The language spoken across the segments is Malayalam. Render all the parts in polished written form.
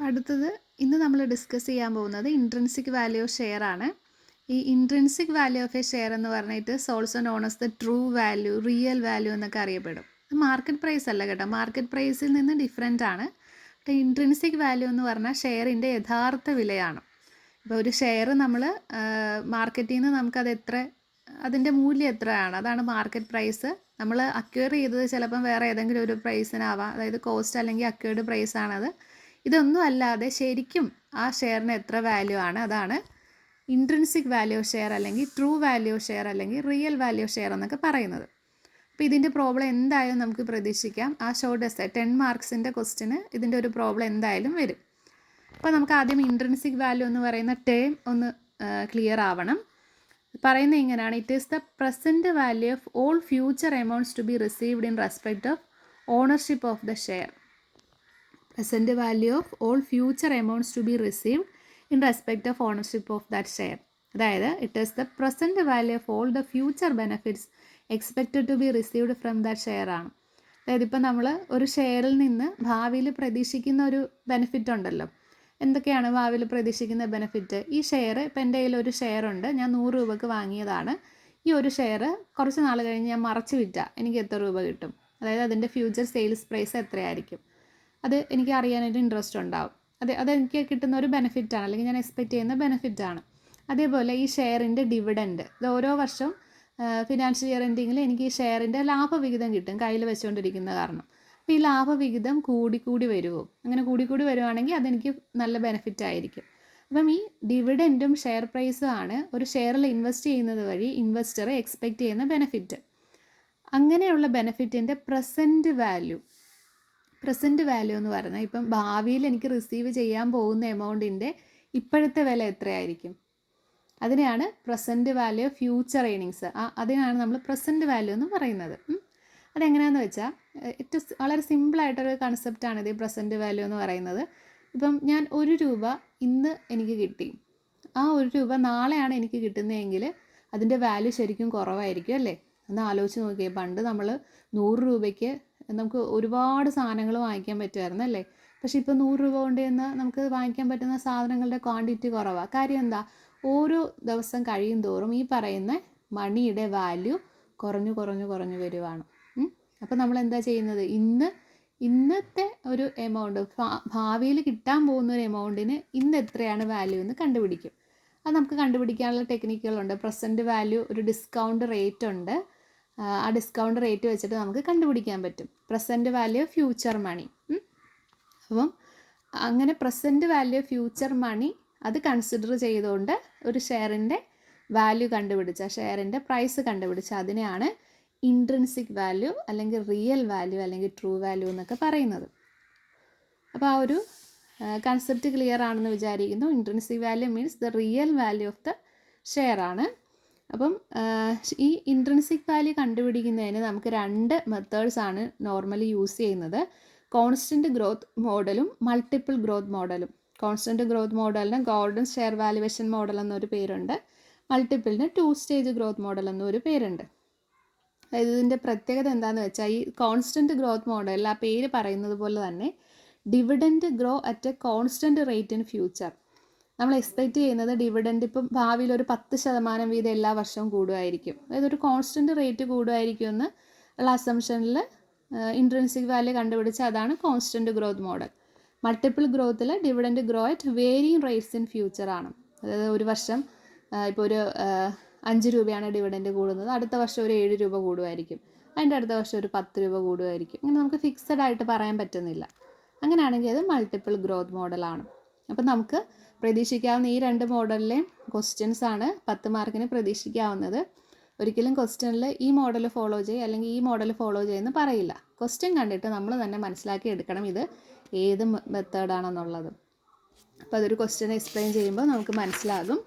അടുത്തത് ഇന്ന് നമ്മൾ ഡിസ്കസ് ചെയ്യാൻ പോകുന്നത് ഇൻട്രിൻസിക് വാല്യൂ ഓഫ് ഷെയർ ആണ്. ഈ intrinsic value of A share എന്ന് പറഞ്ഞിട്ട് also known as the true value, real value എന്നൊക്കെ അറിയപ്പെടും. മാർക്കറ്റ് പ്രൈസ് അല്ല കേട്ടോ, മാർക്കറ്റ് പ്രൈസിൽ നിന്ന് ഡിഫറെൻ്റ് ആണ്. ഇൻട്രിൻസിക് വാല്യൂ എന്ന് പറഞ്ഞാൽ ഷെയറിൻ്റെ യഥാർത്ഥ വിലയാണ്. ഇപ്പോൾ ഒരു ഷെയർ നമ്മൾ മാർക്കറ്റിൽ നിന്ന് നമുക്കത് അതിൻ്റെ മൂല്യം എത്രയാണ്, അതാണ് മാർക്കറ്റ് പ്രൈസ്. നമ്മൾ അക്വയർ ചെയ്തത് ചിലപ്പം വേറെ ഏതെങ്കിലും ഒരു പ്രൈസിനാവാം, അതായത് കോസ്റ്റ് അല്ലെങ്കിൽ അക്വയർഡ് പ്രൈസ് ആണത്. ഇതൊന്നും അല്ലാതെ ശരിക്കും ആ ഷെയറിന് എത്ര വാല്യൂ ആണ്, അതാണ് ഇൻട്രിൻസിക് വാല്യൂ ഓഫ് ഷെയർ അല്ലെങ്കിൽ ട്രൂ വാല്യൂ ഓഫ് ഷെയർ അല്ലെങ്കിൽ റിയൽ വാല്യൂ ഓഫ് ഷെയർ എന്നൊക്കെ പറയുന്നത്. അപ്പോൾ ഇതിൻ്റെ പ്രോബ്ലം എന്തായാലും നമുക്ക് പ്രതീക്ഷിക്കാം. ആ ഷോർട്ട് എസ്സേ 10 മാർക്സിൻ്റെ ക്വസ്റ്റിന് ഇതിൻ്റെ ഒരു പ്രോബ്ലം എന്തായാലും വരും. അപ്പോൾ നമുക്ക് ആദ്യം ഇൻട്രിൻസിക് വാല്യൂ എന്ന് പറയുന്ന ടേം ഒന്ന് ക്ലിയർ ആവണം. പറയുന്നത് ഇങ്ങനെയാണ്: it is the present value of all future amounts to be received in respect of ownership of the share. Present value of all future amounts to be received in respect of ownership of that share. അതായത് it is the present value of all the future benefits expected to be received from that share ആണ്. അതായത് ഇപ്പം നമ്മൾ ഒരു ഷെയറിൽ നിന്ന് ഭാവിയിൽ പ്രതീക്ഷിക്കുന്ന ഒരു ബെനിഫിറ്റ് ഉണ്ടല്ലോ. എന്തൊക്കെയാണ് ഭാവിയിൽ പ്രതീക്ഷിക്കുന്ന ബെനിഫിറ്റ്? ഈ ഷെയർ, ഇപ്പം എൻ്റെ കയ്യിൽ ഒരു ഷെയർ ഉണ്ട്, ഞാൻ 100 രൂപയ്ക്ക് വാങ്ങിയതാണ്. ഈ ഒരു ഷെയർ കുറച്ച് നാൾ കഴിഞ്ഞ് ഞാൻ മറച്ച് വിറ്റാൽ എനിക്ക് എത്ര രൂപ കിട്ടും? അതായത് അതിൻ്റെ ഫ്യൂച്ചർ സെയിൽസ് പ്രൈസ് എത്രയായിരിക്കും? അത് എനിക്ക് അറിയാനൊരു ഇൻട്രസ്റ്റ് ഉണ്ടാവും. അതെനിക്ക് കിട്ടുന്ന ഒരു ബെനിഫിറ്റാണ്, അല്ലെങ്കിൽ ഞാൻ എക്സ്പെക്റ്റ് ചെയ്യുന്ന ബെനിഫിറ്റാണ്. അതേപോലെ ഈ ഷെയറിൻ്റെ ഡിവിഡൻഡ്, ഇത് ഓരോ വർഷം ഫിനാൻഷ്യൽ ഇയർ എൻഡിങ്ങിൽ എനിക്ക് ഈ ഷെയറിൻ്റെ ലാഭവിഹിതം കിട്ടും കയ്യിൽ വെച്ചുകൊണ്ടിരിക്കുന്ന കാരണം. അപ്പോൾ ഈ ലാഭവിഹിതം കൂടിക്കൂടി വരുമോ? അങ്ങനെ കൂടിക്കൂടി വരുവാണെങ്കിൽ അതെനിക്ക് നല്ല ബെനിഫിറ്റ് ആയിരിക്കും. അപ്പം ഈ ഡിവിഡൻറ്റും ഷെയർ പ്രൈസും ആണ് ഒരു ഷെയറിൽ ഇൻവെസ്റ്റ് ചെയ്യുന്നത് വഴി ഇൻവെസ്റ്റർ എക്സ്പെക്റ്റ് ചെയ്യുന്ന ബെനിഫിറ്റ്. അങ്ങനെയുള്ള ബെനിഫിറ്റിൻ്റെ പ്രസൻറ്റ് വാല്യൂ എന്ന് പറയുന്നത്, ഇപ്പം ഭാവിയിൽ എനിക്ക് റിസീവ് ചെയ്യാൻ പോകുന്ന എമൗണ്ടിൻ്റെ ഇപ്പോഴത്തെ വില എത്രയായിരിക്കും? അതിനെയാണ് present value of future earnings, അതിനാണ് നമ്മൾ പ്രസൻറ്റ് വാല്യൂ എന്ന് പറയുന്നത്. അതെങ്ങനെയാണെന്ന് വെച്ചാൽ ഏറ്റവും വളരെ സിമ്പിളായിട്ടൊരു കൺസെപ്റ്റാണിത്, ഈ പ്രസൻറ്റ് വാല്യൂ എന്ന് പറയുന്നത്. ഇപ്പം ഞാൻ 1 രൂപ ഇന്ന് എനിക്ക് കിട്ടി, ആ 1 രൂപ നാളെയാണ് എനിക്ക് കിട്ടുന്നതെങ്കിൽ അതിൻ്റെ വാല്യൂ ശരിക്കും കുറവായിരിക്കും അല്ലേ? ഒന്ന് ആലോചിച്ച് നോക്കിയേ. പണ്ട് നമ്മൾ 100 രൂപയ്ക്ക് നമുക്ക് ഒരുപാട് സാധനങ്ങൾ വാങ്ങിക്കാൻ പറ്റുമായിരുന്നു അല്ലേ? പക്ഷേ ഇപ്പോൾ 100 രൂപ കൊണ്ട് ചെന്ന് നമുക്ക് വാങ്ങിക്കാൻ പറ്റുന്ന സാധനങ്ങളുടെ ക്വാണ്ടിറ്റി കുറവാണ്. കാര്യം എന്താ? ഓരോ ദിവസം കഴിയും തോറും ഈ പറയുന്ന മണിയുടെ വാല്യൂ കുറഞ്ഞു വരുവാണ്. അപ്പോൾ നമ്മൾ എന്താ ചെയ്യുന്നത്? ഇന്നത്തെ ഒരു എമൗണ്ട്, ഭാവിയിൽ കിട്ടാൻ പോകുന്ന ഒരു എമൗണ്ടിന് ഇന്ന് എത്രയാണ് വാല്യൂ എന്ന് കണ്ടുപിടിക്കും. അത് നമുക്ക് കണ്ടുപിടിക്കാനുള്ള ടെക്നിക്കുകളുണ്ട്. പ്രസൻറ്റ് വാല്യൂ, ഒരു ഡിസ്കൗണ്ട് റേറ്റ് ഉണ്ട്. ആ ഡിസ്കൗണ്ട് റേറ്റ് വെച്ചിട്ട് നമുക്ക് കണ്ടുപിടിക്കാൻ പറ്റും പ്രസൻറ്റ് വാല്യൂ ഓഫ് ഫ്യൂച്ചർ മണി. അപ്പം അങ്ങനെ പ്രസൻറ്റ് വാല്യൂ ഓഫ് ഫ്യൂച്ചർ മണി അത് കൺസിഡർ ചെയ്തുകൊണ്ട് ഒരു ഷെയറിൻ്റെ വാല്യൂ കണ്ടുപിടിച്ച, ഷെയറിൻ്റെ പ്രൈസ് കണ്ടുപിടിച്ച, അതിനെയാണ് ഇൻട്രിൻസിക് വാല്യൂ അല്ലെങ്കിൽ റിയൽ വാല്യൂ അല്ലെങ്കിൽ ട്രൂ വാല്യൂ എന്നൊക്കെ പറയുന്നത്. അപ്പോൾ ആ ഒരു കൺസെപ്റ്റ് ക്ലിയർ ആണെന്ന് വിചാരിക്കുന്നു. Intrinsic value means the real value of the share ആണ്. അപ്പം ഈ ഇൻട്രിൻസിക് വാല്യൂ കണ്ടുപിടിക്കുന്നതിന് നമുക്ക് 2 മെത്തേഡ്സ് ആണ് നോർമലി യൂസ് ചെയ്യുന്നത്. കോൺസ്റ്റൻറ്റ് ഗ്രോത്ത് മോഡലും മൾട്ടിപ്പിൾ ഗ്രോത്ത് മോഡലും. കോൺസ്റ്റൻറ്റ് ഗ്രോത്ത് മോഡലിന് ഗോൾഡൻ ഷെയർ വാല്യുവേഷൻ മോഡൽ എന്നൊരു പേരുണ്ട്. മൾട്ടിപ്പിളിന് 2 സ്റ്റേജ് ഗ്രോത്ത് മോഡൽ എന്നൊരു പേരുണ്ട്. അതായത് ഇതിൻ്റെ പ്രത്യേകത എന്താണെന്ന് വെച്ചാൽ, ഈ കോൺസ്റ്റൻറ്റ് ഗ്രോത്ത് മോഡലിൽ ആ പേര് പറയുന്നത് പോലെ തന്നെ dividend grow at A constant rate in future. നമ്മൾ എക്സ്പെക്റ്റ് ചെയ്യുന്നത് ഡിവിഡൻഡ് ഇപ്പം ഭാവിയിൽ ഒരു 10% വീതം എല്ലാ വർഷവും കൂടുമായിരിക്കും. അതായത് ഒരു കോൺസ്റ്റൻറ്റ് റേറ്റ് കൂടുമായിരിക്കും എന്ന് ഉള്ള അസംഷനിൽ ഇൻട്രിൻസിക് വാല്യൂ കണ്ടുപിടിച്ച് അതാണ് കോൺസ്റ്റൻറ്റ് ഗ്രോത്ത് മോഡൽ. മൾട്ടിപ്പിൾ ഗ്രോത്തിൽ dividend grow at varying rates in future ആണ്. അതായത് ഒരു വർഷം ഇപ്പോൾ ഒരു 5 രൂപയാണ് ഡിവിഡൻഡ് കൂടുന്നത്, അടുത്ത വർഷം ഒരു 7 രൂപ കൂടുമായിരിക്കും, അതിൻ്റെ അടുത്ത വർഷം ഒരു 10 രൂപ കൂടുമായിരിക്കും. ഇങ്ങനെ നമുക്ക് ഫിക്സഡ് ആയിട്ട് പറയാൻ പറ്റുന്നില്ല. അങ്ങനെയാണെങ്കിൽ അത് മൾട്ടിപ്പിൾ ഗ്രോത്ത് മോഡലാണ്. അപ്പം നമുക്ക് പ്രതീക്ഷിക്കാവുന്ന ഈ 2 മോഡലിലെയും ക്വസ്റ്റ്യൻസ് ആണ് 10 മാർക്കിന് പ്രതീക്ഷിക്കാവുന്നത്. ഒരിക്കലും ക്വസ്റ്റ്യനിൽ ഈ മോഡൽ ഫോളോ ചെയ്യുക അല്ലെങ്കിൽ ഈ മോഡൽ ഫോളോ ചെയ്യുമെന്ന് പറയില്ല. ക്വസ്റ്റ്യൻ കണ്ടിട്ട് നമ്മൾ തന്നെ മനസ്സിലാക്കി എടുക്കണം ഇത് ഏത് മെത്തേഡാണെന്നുള്ളത്. അപ്പോൾ അതൊരു ക്വസ്റ്റ്യൻ എക്സ്പ്ലെയിൻ ചെയ്യുമ്പോൾ നമുക്ക് മനസ്സിലാകും.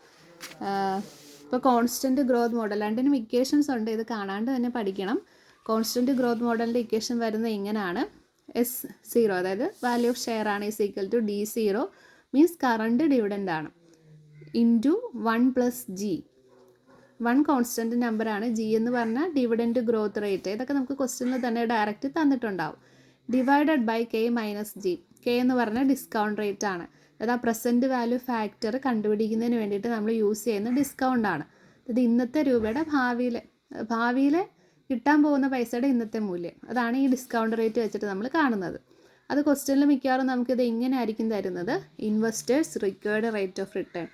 ഇപ്പോൾ കോൺസ്റ്റൻറ്റ് ഗ്രോത്ത് മോഡൽ, രണ്ടിനും ഇക്വേഷൻസ് ഉണ്ട്, ഇത് കാണാണ്ട് തന്നെ പഠിക്കണം. കോൺസ്റ്റൻറ്റ് ഗ്രോത്ത് മോഡലിൻ്റെ ഇക്വേഷൻ വരുന്നത് ഇങ്ങനെയാണ്: S0, അതായത് വാല്യൂ ഓഫ് ഷെയർ ആണ്, is equal to D0 means current dividend ആണ്, ഇൻറ്റു 1 + G. 1 കോൺസ്റ്റൻറ്റ് നമ്പറാണ്, G എന്ന് പറഞ്ഞാൽ ഡിവിഡൻഡ് ഗ്രോത്ത് റേറ്റ്. ഇതൊക്കെ നമുക്ക് ക്വസ്റ്റ്യനിൽ തന്നെ ഡയറക്റ്റ് തന്നിട്ടുണ്ടാവും. Divided by K - G. K എന്ന് പറഞ്ഞാൽ ഡിസ്കൗണ്ട് റേറ്റ് ആണ്. അതായത് ആ പ്രസൻറ്റ് വാല്യൂ ഫാക്ടർ കണ്ടുപിടിക്കുന്നതിന് വേണ്ടിയിട്ട് നമ്മൾ യൂസ് ചെയ്യുന്ന ഡിസ്കൗണ്ടാണ്. ഇത് ഇന്നത്തെ രൂപയുടെ ഭാവിയിൽ കിട്ടാൻ പോകുന്ന പൈസയുടെ ഇന്നത്തെ മൂല്യം. അതാണ് ഈ ഡിസ്കൗണ്ട് റേറ്റ് വെച്ചിട്ട് നമ്മൾ കാണുന്നത്. അത് ക്വസ്റ്റ്യനിൽ മിക്കവാറും നമുക്കിത് ഇങ്ങനെ ആയിരിക്കും തരുന്നത്: investors required rate of return.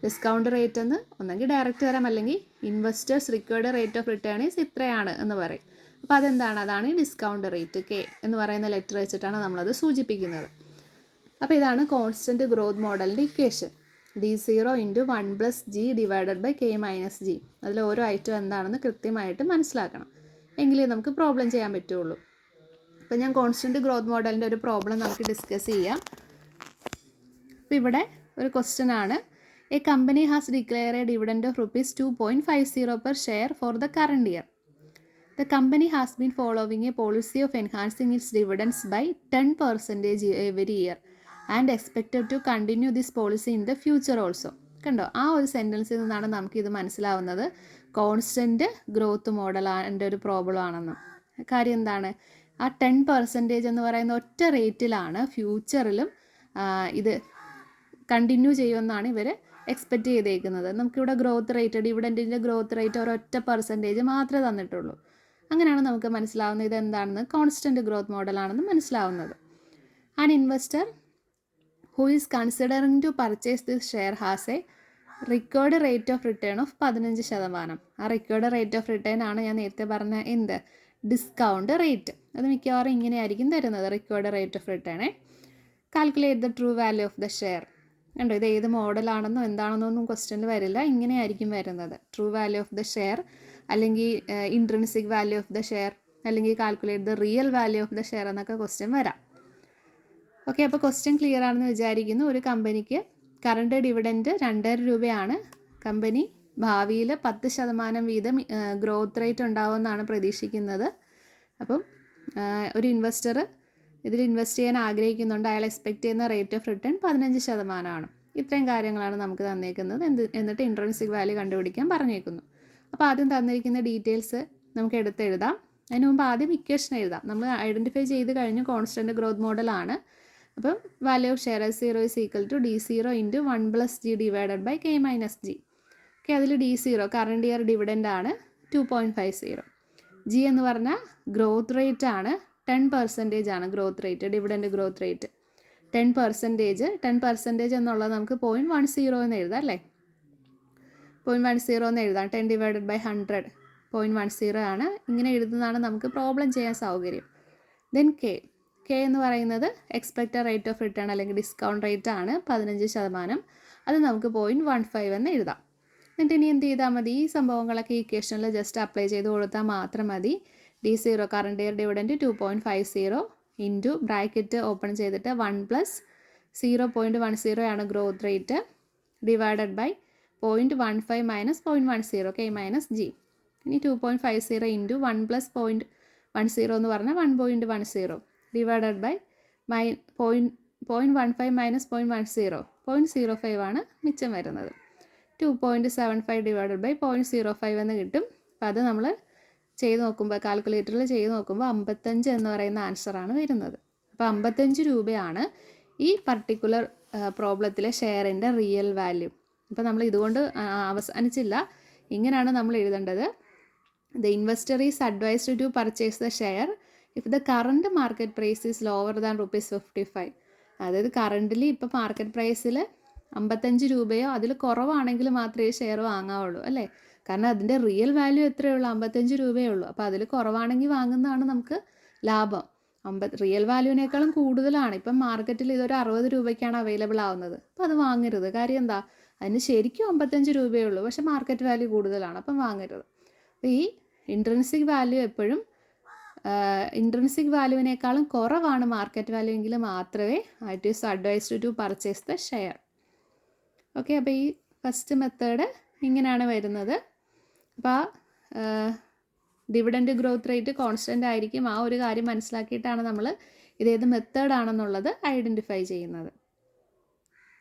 Discount rate എന്ന് ഒന്നെങ്കിൽ ഡയറക്റ്റ് തരാം, അല്ലെങ്കിൽ investors required rate of return is ഇത്രയാണ് എന്ന് പറയും. അപ്പോൾ അതാണ് ഈ ഡിസ്കൗണ്ട് റേറ്റ്. കെ എന്ന് പറയുന്ന ലെറ്റർ വെച്ചിട്ടാണ് നമ്മളത് സൂചിപ്പിക്കുന്നത്. അപ്പോൾ ഇതാണ് constant growth മോഡലിൻ്റെ equation. D0 × 1 + G / K - G. അതിൽ ഓരോ ഐറ്റം എന്താണെന്ന് കൃത്യമായിട്ട് മനസ്സിലാക്കണം, എങ്കിലേ നമുക്ക് പ്രോബ്ലം ചെയ്യാൻ പറ്റുള്ളൂ. അപ്പോൾ ഞാൻ കോൺസ്റ്റൻറ്റ് ഗ്രോത്ത് മോഡലിൻ്റെ ഒരു പ്രോബ്ലം നമുക്ക് ഡിസ്കസ് ചെയ്യാം. അപ്പോൾ ഇവിടെ ഒരു ക്വസ്റ്റ്യൻ ആണ്: A company has declare A dividend of ₹2.50 per share for the current year. The company has been following a policy of enhancing its dividends by 10% every year and expected to continue this policy in the future also. കണ്ടോ, ആ ഒരു സെൻറ്റൻസിൽ നിന്നാണ് നമുക്കിത് മനസ്സിലാവുന്നത് കോൺസ്റ്റൻറ്റ് ഗ്രോത്ത് മോഡലിൻ്റെ ഒരു പ്രോബ്ലം ആണെന്ന്. കാര്യം എന്താണ്? ആ 10% എന്ന് പറയുന്ന ഒറ്റ റേറ്റിലാണ് ഫ്യൂച്ചറിലും ഇത് കണ്ടിന്യൂ ചെയ്യുമെന്നാണ് ഇവർ എക്സ്പെക്റ്റ് ചെയ്തേക്കുന്നത്. നമുക്കിവിടെ ഗ്രോത്ത് റേറ്റ്, ഡിവിഡൻറ്റിൻ്റെ ഗ്രോത്ത് റേറ്റ് ഒരൊറ്റ പെർസെൻറ്റേജ് മാത്രമേ തന്നിട്ടുള്ളൂ. അങ്ങനെയാണ് നമുക്ക് മനസ്സിലാവുന്നത് ഇതെന്താണെന്ന്, കോൺസ്റ്റൻറ്റ് ഗ്രോത്ത് മോഡലാണെന്ന് മനസ്സിലാവുന്നത്. An investor who is considering to purchase this share has a required rate of return of 15%. ആ റിക്വയർഡ് റേറ്റ് ഓഫ് റിട്ടേൺ ആണ് ഞാൻ നേരത്തെ പറഞ്ഞ എന്ത്, ഡിസ്കൗണ്ട് റേറ്റ്. അത് മിക്കവാറും ഇങ്ങനെയായിരിക്കും തരുന്നത്, required rate of return. Calculate the true value of the share. കണ്ടോ, ഇത് ഏത് മോഡലാണെന്നോ എന്താണെന്നോ ഒന്നും ക്വസ്റ്റ്യനിൽ വരില്ല, ഇങ്ങനെയായിരിക്കും വരുന്നത്: true value of the share, അല്ലെങ്കിൽ intrinsic value of the share, അല്ലെങ്കിൽ calculate the real value of the share എന്നൊക്കെ ക്വസ്റ്റ്യൻ വരാം. ഓക്കെ, അപ്പോൾ ക്വസ്റ്റ്യൻ ക്ലിയർ ആണെന്ന് വിചാരിക്കുന്നു. ഒരു കമ്പനിക്ക് കറണ്ട് ഡിവിഡൻറ്റ് 2.5 രൂപയാണ്. കമ്പനി ഭാവിയിൽ 10% വീതം ഗ്രോത്ത് റേറ്റ് ഉണ്ടാവുമെന്നാണ് പ്രതീക്ഷിക്കുന്നത്. അപ്പം ഒരു ഇൻവെസ്റ്റർ ഇതിൽ ഇൻവെസ്റ്റ് ചെയ്യാൻ ആഗ്രഹിക്കുന്നുണ്ട്. അയാൾ എക്സ്പെക്റ്റ് ചെയ്യുന്ന റേറ്റ് ഓഫ് റിട്ടേൺ 15%. ഇത്രയും കാര്യങ്ങളാണ് നമുക്ക് തന്നേക്കുന്നത്. എന്നിട്ട് ഇൻട്രിൻസിക് വാല്യൂ കണ്ടുപിടിക്കാൻ പറഞ്ഞേക്കുന്നു. അപ്പോൾ ആദ്യം തന്നിരിക്കുന്ന ഡീറ്റെയിൽസ് നമുക്ക് എടുത്തെഴുതാം. അതിന് മുമ്പ് ആദ്യം ഇക്വേഷൻ എഴുതാം. നമ്മൾ ഐഡൻറ്റിഫൈ ചെയ്ത് കഴിഞ്ഞ് കോൺസ്റ്റൻറ്റ് ഗ്രോത്ത് മോഡലാണ്. അപ്പം value of share S0 = D0 × 1 + G / K - G. Okay, അതിൽ D0 കറണ്ട് ഇയർ ഡിവിഡൻ്റ് ആണ് 2.50. G എന്ന് പറഞ്ഞാൽ ഗ്രോത്ത് റേറ്റ് ആണ്, 10% ആണ് growth rate, dividend growth rate 10% എന്നുള്ളത് നമുക്ക് 0.10 എന്ന് എഴുതാം അല്ലേ. 0.10 എന്ന് എഴുതാം. 10 / 100 0.10 ആണ്. ഇങ്ങനെ എഴുതുന്നതാണ് നമുക്ക് പ്രോബ്ലം ചെയ്യാൻ സൗകര്യം. ദെൻ കെ എന്ന് പറയുന്നത് എക്സ്പെക്റ്റഡ് റേറ്റ് ഓഫ് റിട്ടേൺ അല്ലെങ്കിൽ ഡിസ്കൗണ്ട് റേറ്റ് ആണ് 15%. അത് നമുക്ക് 0.15 എന്ന് എഴുതാം. എന്നിട്ട് ഇനി എന്ത് ചെയ്താൽ മതി, ഈ സംഭവങ്ങളൊക്കെ ഇക്വേഷനിൽ ജസ്റ്റ് അപ്ലൈ ചെയ്ത് കൊടുത്താൽ മാത്രം മതി. D0 current year dividend 2.50 into bracket open ചെയ്തിട്ട് 1 + 0.10 ആണ് growth rate divided by 0.15 - 0.10 K - G. ഇനി 2.50 ഇൻറ്റു 1 + 0.10 എന്ന് പറഞ്ഞാൽ 1.10 ഡിവൈഡഡ് ബൈ 0.15 - 0.10 0.05 ആണ് മിച്ചം വരുന്നത്. 2.75 ഡിവൈഡഡ് ബൈ 0.05 എന്ന് കിട്ടും. അപ്പോൾ അത് നമ്മൾ ചെയ്ത് നോക്കുമ്പോൾ, കാൽക്കുലേറ്ററിൽ ചെയ്ത് നോക്കുമ്പോൾ 55 എന്ന് പറയുന്ന ആൻസറാണ് വരുന്നത്. അപ്പോൾ 55 രൂപയാണ് ഈ പർട്ടിക്കുലർ പ്രോബ്ലത്തിലെ ഷെയറിൻ്റെ റിയൽ വാല്യൂ. അപ്പോൾ നമ്മൾ ഇതുകൊണ്ട് അവസാനിച്ചില്ല, ഇങ്ങനെയാണ് നമ്മൾ എഴുതേണ്ടത്: the investor is advised to purchase the share if the current market price is lower than ₹55. അതായത് കറൻ്റിലി ഇപ്പോൾ മാർക്കറ്റ് പ്രൈസിൽ 55 രൂപയോ അതിൽ കുറവാണെങ്കിൽ മാത്രമേ ഷെയർ വാങ്ങാവുള്ളൂ അല്ലേ. കാരണം അതിൻ്റെ റിയൽ വാല്യൂ എത്രയേ ഉള്ളൂ, 55 രൂപയേ ഉള്ളൂ. അപ്പോൾ അതിൽ കുറവാണെങ്കിൽ വാങ്ങുന്നതാണ് നമുക്ക് ലാഭം. റിയൽ വാല്യൂവിനേക്കാളും കൂടുതലാണ്. ഇപ്പം മാർക്കറ്റിൽ ഇതൊരു 60 രൂപയ്ക്കാണ് അവൈലബിൾ ആവുന്നത്. അപ്പോൾ അത് വാങ്ങരുത്. കാര്യം എന്താ, അതിന് ശരിക്കും 55 രൂപയേ ഉള്ളൂ, പക്ഷേ മാർക്കറ്റ് വാല്യൂ കൂടുതലാണ്, അപ്പം വാങ്ങരുത്. അപ്പോൾ ഈ ഇൻട്രിൻസിക് വാല്യൂ എപ്പോഴും ഇൻട്രിൻസിക് വാല്യൂവിനേക്കാളും കുറവാണ് മാർക്കറ്റ് വാല്യൂ എങ്കിൽ മാത്രമേ it is advised to purchase the share. Okay, അപ്പോൾ ഈ ഫസ്റ്റ് മെത്തേഡ് ഇങ്ങനെയാണ് വരുന്നത്. അപ്പോൾ ഡിവിഡൻറ്റ് ഗ്രോത്ത് റേറ്റ് കോൺസ്റ്റൻ്റ് ആയിരിക്കും. ആ ഒരു കാര്യം മനസ്സിലാക്കിയിട്ടാണ് നമ്മൾ ഇതേത് മെത്തേഡാണെന്നുള്ളത് ഐഡൻറ്റിഫൈ ചെയ്യുന്നത്.